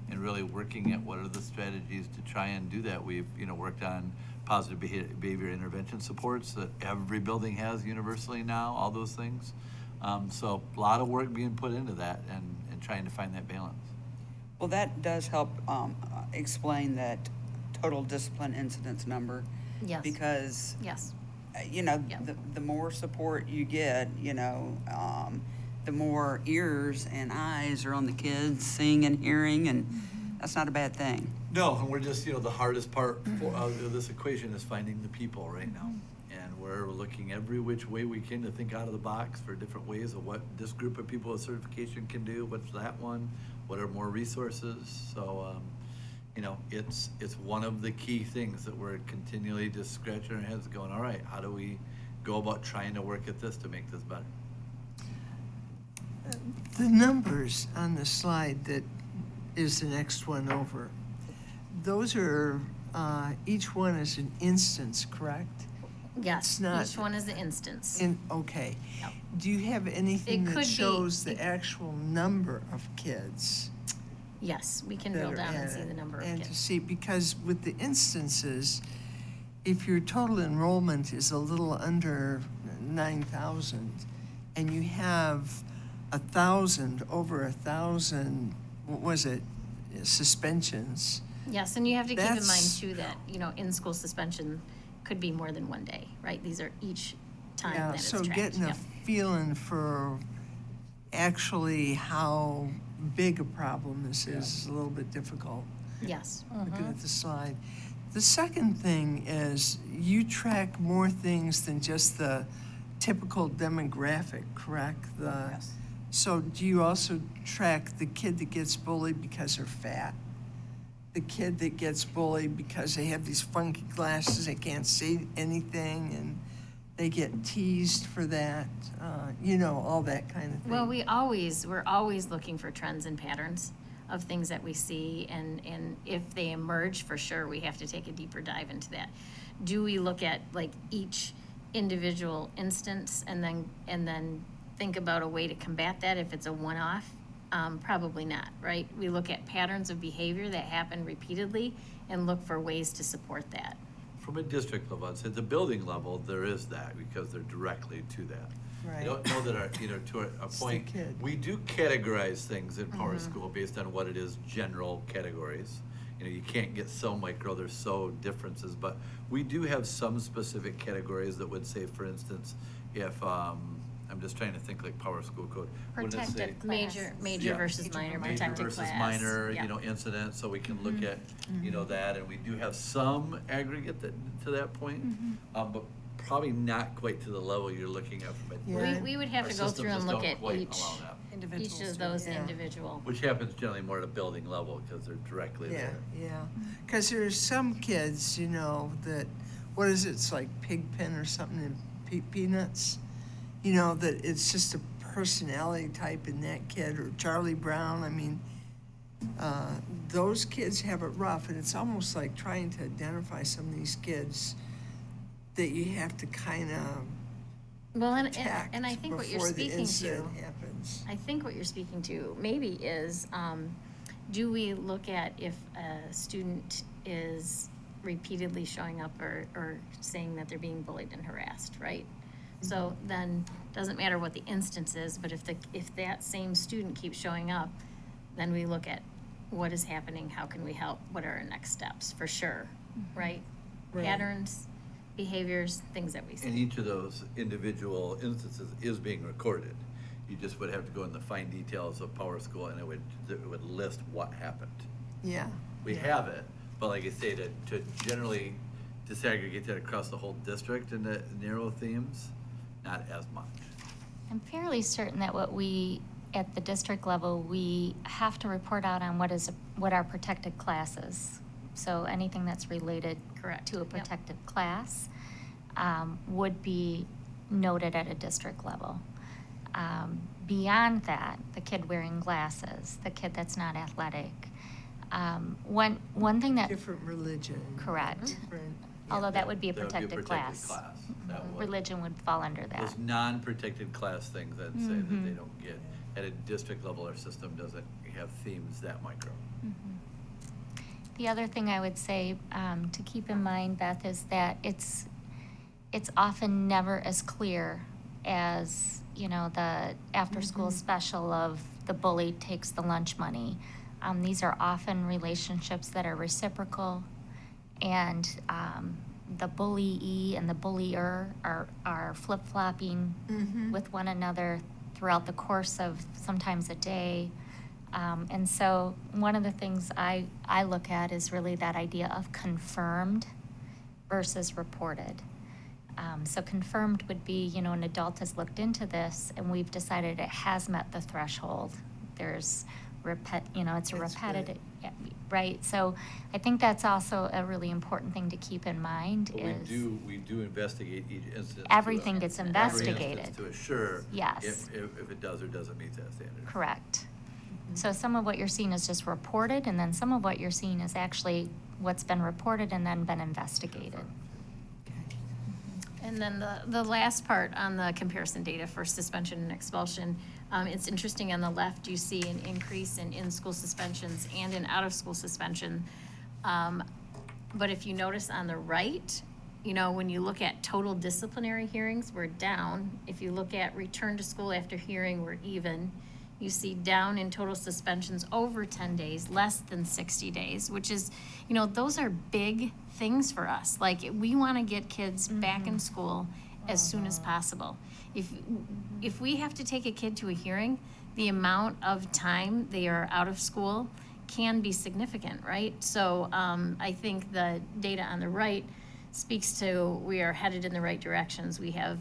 and really working at what are the strategies to try and do that. We've, worked on positive behavior intervention supports that every building has universally now, all those things. So a lot of work being put into that and trying to find that balance. Well, that does help explain that total discipline incidence number. Yes. Because, Yes. the more support you get, the more ears and eyes are on the kids, seeing and hearing, and that's not a bad thing. No, and we're just, the hardest part of this equation is finding the people right now. And we're looking every which way we can to think out of the box for different ways of what this group of people with certification can do, what's that one, what are more resources. So, it's one of the key things that we're continually just scratching our heads going, all right, how do we go about trying to work at this to make this better? The numbers on the slide that is the next one over, those are, each one is an instance, correct? Yes, It's not- each one is an instance. Okay. Yep. Do you have anything It that could be- shows the actual number of kids? Yes, we can that drill are down and see added? the number of And to kids. see, because with the instances, if your total enrollment is a little under 9,000, and you have 1,000, over 1,000, what was it, suspensions, Yes, and you have to keep in mind That's- too that, in-school suspension could be more than one day, right? These are each time yeah, that it's so tracked. getting a Yep. feeling for actually how big a problem this is a little bit difficult. Yes. Looking at the slide. The second thing is you track more things than just the typical demographic, correct? the kid that gets bullied because they have these funky glasses, they can't see anything, and they get teased for that, all that kind of thing. Well, we're always looking for trends and patterns of things that we see, and if they emerge, for sure, we have to take a deeper dive into that. Do we look at like each individual instance and then think about a way to combat that if it's a one-off? Probably not, right? We look at patterns of behavior that happen repeatedly and look for ways to support that. From a district level, I'd say at the building level, there is that because they're directly to that. I Right. don't know that to a It's the point, kid. we do categorize things in Power School based on what it is, general categories. You can't get so micro, there's so differences, but we do have some specific categories that would say, for instance, if, I'm just trying to think like Power School code. wouldn't it say- Protected Major Yeah. versus minor, Major protected versus class. minor, Yeah. incident, so we can look at, that, and we do have some aggregate to that point, but probably not quite to the level you're looking at from a. Yeah. We would have Our to go through systems and look don't at quite each allow that. Individual of those Yeah. individual. Which happens generally more at a building level, because they're directly Yeah, there. yeah. Because there's some kids, that, what is it, it's like Pigpen or something in Peanuts? That it's just a personality type in that kid, or Charlie Brown. I mean, those kids have it rough, and it's almost like trying to identify some of these kids that you have to kind of Well, protect and I think what you're before the speaking to, incident happens. I think what you're speaking to maybe is, do we look at if a student is repeatedly showing up or saying that they're being bullied and harassed, right? So then, doesn't matter what the instance is, but if that same student keeps showing up, then we look at what is happening, how can we help, what are our next steps, for sure, right? Right. Patterns, behaviors, things that we And see. each of those individual instances is being recorded. You just would have to go in the fine details of Power School, and it would list what happened. Yeah. We have it, but like I say, to generally disaggregate that across the whole district into narrow themes, not as much. I'm fairly certain that at the district level, we have to report out on what our protected class is. So anything that's related Correct. to a Yep. protected class would be noted at a district level. Beyond that, the kid wearing glasses, the kid that's not athletic. One thing that, Different religion. correct, Different, although that would be a That would be a protected protected class. class. That would. Religion would fall under that. Those non-protected class things that say that they Mhm. don't get, at a district level, our system doesn't have themes that micro. The other thing I would say to keep in mind, Beth, is that it's often never as clear as, the after-school special of the bully takes the lunch money. These are often relationships that are reciprocal, and the bullyee and the bullier are flip-flopping with one another throughout the course of sometimes a day. And so one of the things I look at is really that idea of confirmed versus reported. So confirmed would be, an adult has looked into this and we've decided it has met the threshold. There's it's a That's good. repetitive, yeah, right? So I think that's also a really important thing to keep in mind But is. we do investigate each instance. Everything gets every investigated. instance to assure. Yes. If it does or doesn't meet that standard. Correct. So some of what you're seeing is just reported, and then some of what you're seeing is actually what's been reported and then been investigated. And then the last part on the comparison data for suspension and expulsion, it's interesting, on the left, you see an increase in in-school suspensions and in out-of-school suspension. But if you notice on the right, when you look at total disciplinary hearings, we're down. If you look at return to school after hearing, we're even. You see down in total suspensions over 10 days, less than 60 days, which is, those are big things for us. Like, we want to get kids back in school as soon as possible. If we have to take a kid to a hearing, the amount of time they are out of school can be significant, right? So I think the data on the right speaks to we are headed in the right directions. We have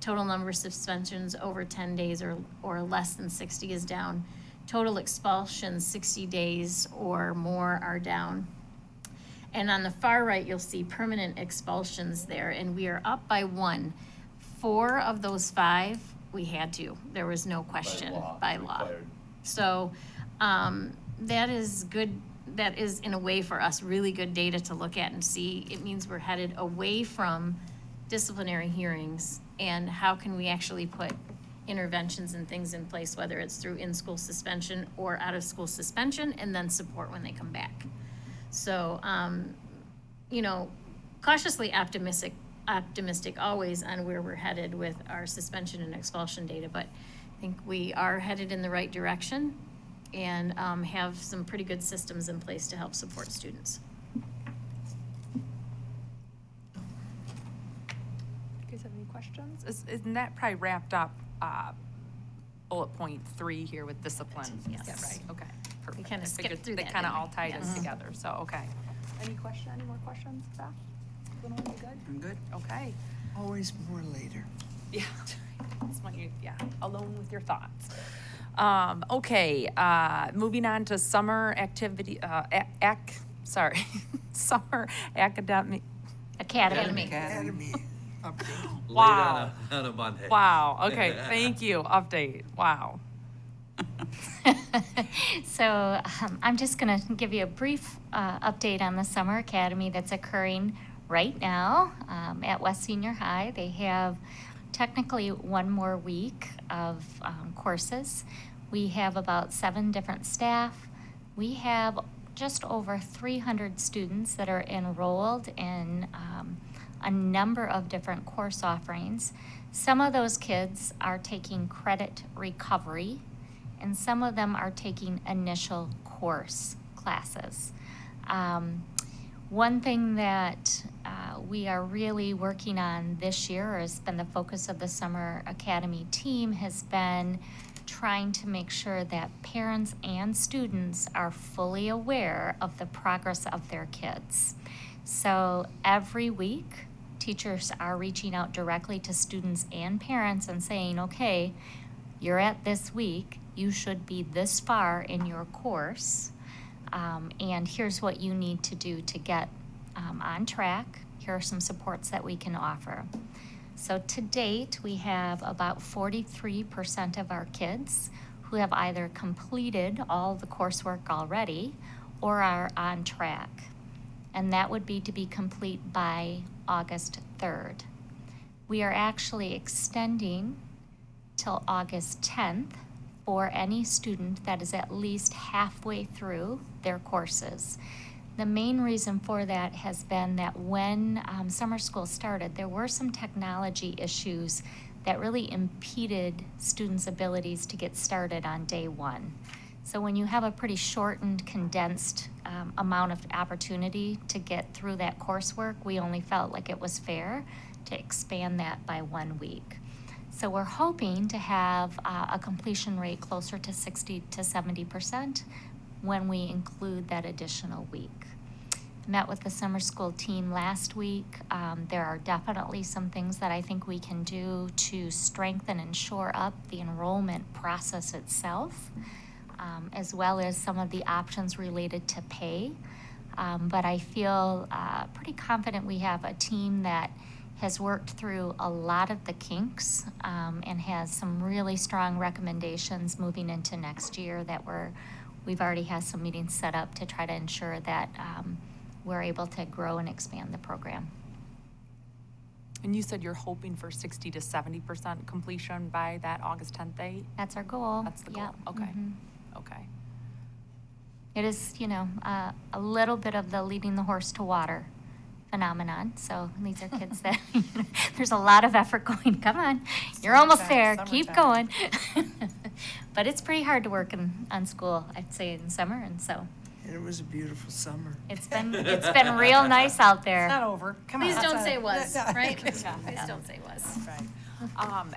total number of suspensions over 10 days or less than 60 is down Total expulsions, 60 days or more are down. And on the far right, you'll see permanent expulsions there, and we are up by 1. 4 of those 5, we had to. There was no question by law. required. So that is good. That is, in a way, for us, really good data to look at and see. It means we're headed away from disciplinary hearings, and how can we actually put interventions and things in place, whether it's through in-school suspension or out-of-school suspension, and then support when they come back. So, cautiously optimistic always on where we're headed with our suspension and expulsion data, but I think we are headed in the right direction and have some pretty good systems in place to help support students. Do you guys have any questions? Isn't that probably wrapped up bullet point 3 here with discipline? Is that Yes. right? Okay, perfect. kinda I skipped figured through they that, kind of didn't all we? tied in Yes. together, so, okay. Any more questions, Beth? You good? I'm good. Okay. Always more later. Yeah, that's when you, alone with your thoughts. Okay, moving on to summer activity, summer academic, Academy. Academy update. Wow. Late on a Monday. Wow, okay, thank you, update, wow. So I'm just going to give you a brief update on the Summer Academy that's occurring right now at West Senior High. They have technically 1 more week of courses. We have about 7 different staff. We have just over 300 students that are enrolled in a number of different course offerings. Some of those kids are taking credit recovery, and some of them are taking initial course classes. One thing that we are really working on this year, or has been the focus of the Summer Academy team, has been trying to make sure that parents and students are fully aware of the progress of their kids. So every week, teachers are reaching out directly to students and parents and saying, okay, you're at this week, you should be this far in your course, and here's what you need to do to get on track. Here are some supports that we can offer. So to date, we have about 43% of our kids who have either completed all the coursework already or are on track. And that would be to be complete by August 3rd. We are actually extending till August 10th for any student that is at least halfway through their courses. The main reason for that has been that when summer school started, there were some technology issues that really impeded students' abilities to get started on day 1. So when you have a pretty shortened, condensed amount of opportunity to get through that coursework, we only felt like it was fair to expand that by 1 week. So we're hoping to have a completion rate closer to 60 to 70% when we include that additional week. Met with the summer school team last week. There are definitely some things that I think we can do to strengthen and shore up the enrollment process itself, as well as some of the options related to pay. But I feel pretty confident we have a team that has worked through a lot of the kinks and has some really strong recommendations moving into next year that we've already had some meetings set up to try to ensure that we're able to grow and expand the program. And you said you're hoping for 60 to 70% completion by that August 10th date? That's our goal. That's the goal, Yep. okay, Mhm. okay. It is, a little bit of the leading the horse to water phenomenon. So these are kids that, there's a lot of effort going, come on, you're almost there, keep going. But it's pretty hard to work on school, I'd say, in summer, and so And it was a beautiful summer. it's been real nice out there. It's not over. Come on. Please don't That's say a- was, Yeah. right? Please don't say was. Right.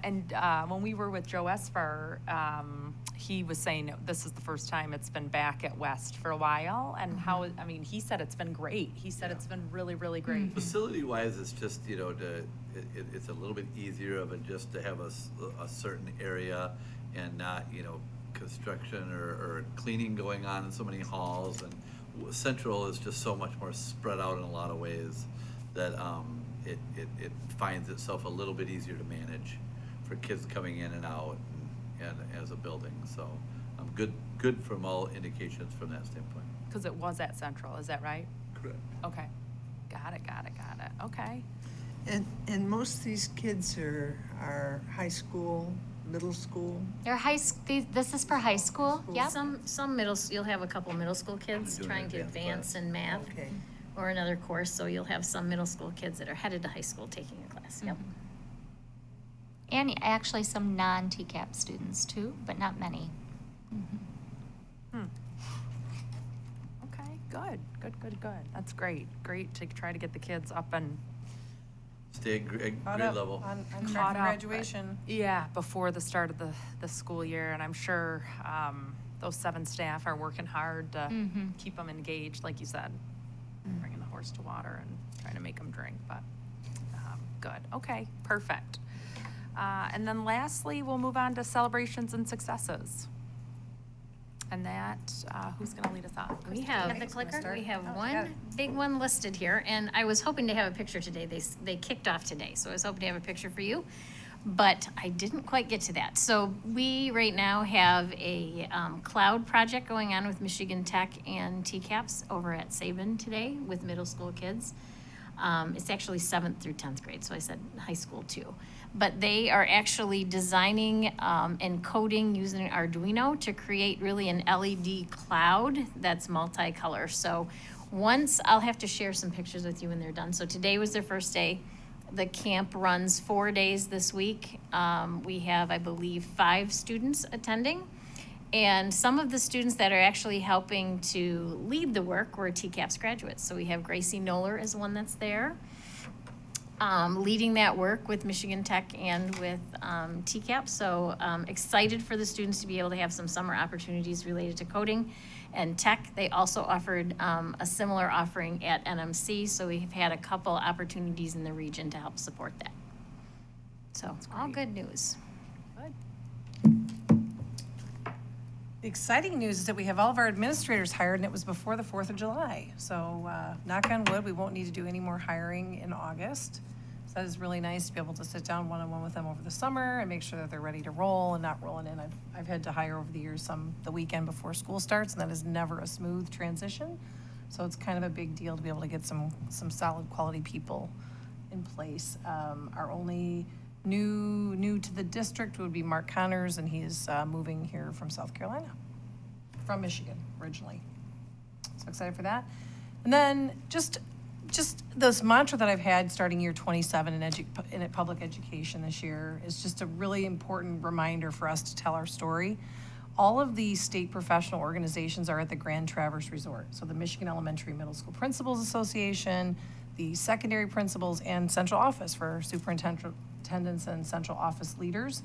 And when we were with Joe Esper, he was saying this is the first time it's been back at West for a while, and how, I mean, he said it's been great. He said it's been really, really great. Facility-wise, it's just, it's a little bit easier of it just to have a certain area and not, construction or cleaning going on in so many halls, and Central is just so much more spread out in a lot of ways that it finds itself a little bit easier to manage for kids coming in and out and as a building. So good from all indications from that standpoint. Because it was at Central, is that right? Correct. Okay. Got it. Okay. And most of these kids are high school, middle school. They're this is for high school, yep. Some you'll have a couple middle school kids Doing trying to advanced advance class. in math Okay. or another course, so you'll have some middle school kids that are headed to high school taking a class, yep. And actually some non-TCAP students too, but not many. Okay, good. That's great. Great to try to get the kids up and Stay at grade Caught up level. On Caught track for up, graduation. yeah, before the start of the school year, and I'm sure those 7 staff are working hard to keep them engaged, like you said, bringing the horse to water and trying to make them drink, but good. Okay, perfect. And then lastly, we'll move on to celebrations and successes. And that, who's gonna lead us off? We Christine? have the clicker? We have Oh, got one it. big one listed here, and I was hoping to have a picture today. They kicked off today, so I was hoping to have a picture for you, but I didn't quite get to that. So we right now have a cloud project going on with Michigan Tech and TCAPS over at Sabin today with middle school kids. It's actually 7th through 10th grade, so I said high school too. But they are actually designing and coding using Arduino to create really an LED cloud that's multicolor. So I'll have to share some pictures with you when they're done. So today was their first day. The camp runs 4 days this week. We have, I believe, 5 students attending. And some of the students that are actually helping to lead the work were TCAPS graduates. So we have Gracie Knoller as one that's there, leading that work with Michigan Tech and with TCAPS. So excited for the students to be able to have some summer opportunities related to coding and tech. They also offered a similar offering at NMC. So we've had a couple opportunities in the region to help support that. So all good news. The exciting news is that we have all of our administrators hired, and it was before the 4th of July. So knock on wood, we won't need to do any more hiring in August. So that is really nice to be able to sit down one-on-one with them over the summer and make sure that they're ready to roll and not rolling in. I've had to hire over the years the weekend before school starts, and that is never a smooth transition. So it's kind of a big deal to be able to get some solid quality people in place. Our only new to the district would be Mark Connors, and he is moving here from South Carolina, from Michigan originally. So excited for that. And then just this mantra that I've had starting year 27 in public education this year is just a really important reminder for us to tell our story. All of the state professional organizations are at the Grand Traverse Resort. So the Michigan Elementary Middle School Principals Association, the secondary principals, and central office for superintendents and central office leaders.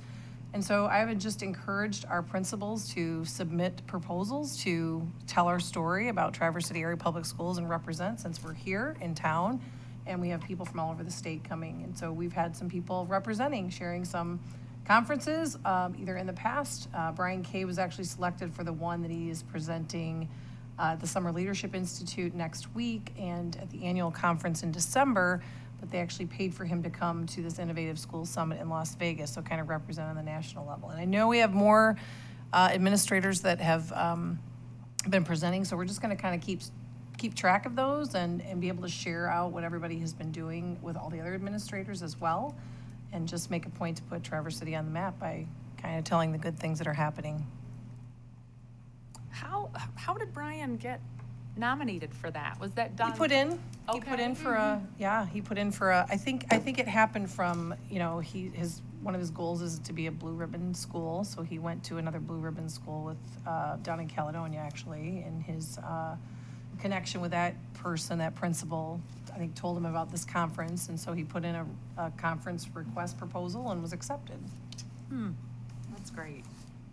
And so I would just encouraged our principals to submit proposals to tell our story about Traverse City Area Public Schools and represent, since we're here in town and we have people from all over the state coming. And so we've had some people representing, sharing some conferences, either in the past. Brian Kay was actually selected for the one that he is presenting the Summer Leadership Institute next week and at the annual conference in December, but they actually paid for him to come to this Innovative School Summit in Las Vegas, so kind of represent on the national level. And I know we have more administrators that have been presenting, so we're just gonna kind of keep track of those and be able to share out what everybody has been doing with all the other administrators as well, and just make a point to put Traverse City on the map by kind of telling the good things that are happening. How did Brian get nominated for that? Was that done? He put in Okay. for a, I think it happened from, one of his goals is to be a blue ribbon school, so he went to another blue ribbon school with, down in Caledonia actually, and his, connection with that person, that principal, I think told him about this conference, and so he put in a conference request proposal and was accepted. That's great.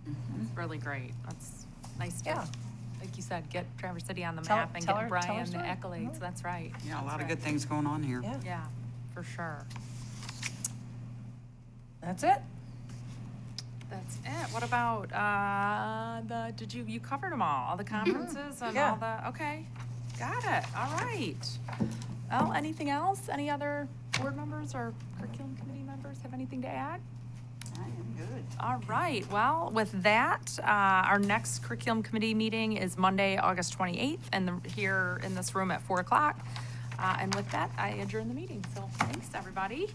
That's really great. That's nice to, Yeah. like you said, get Traverse City on the Tell- map and tell get our- tell our Brian the story. accolades. That's right. Yeah, a That's lot of right. good things going on here. Yeah, Yeah, for sure. that's it. That's it. What about did you covered them all the conferences and Yeah. all the, okay, got it, all right. Well, anything else? Any other board members or curriculum committee members have anything to add? I am good. All right, well, with that, our next curriculum committee meeting is Monday, August 28th, and here in this room at 4 o'clock. And with that, I adjourn the meeting, so thanks, everybody.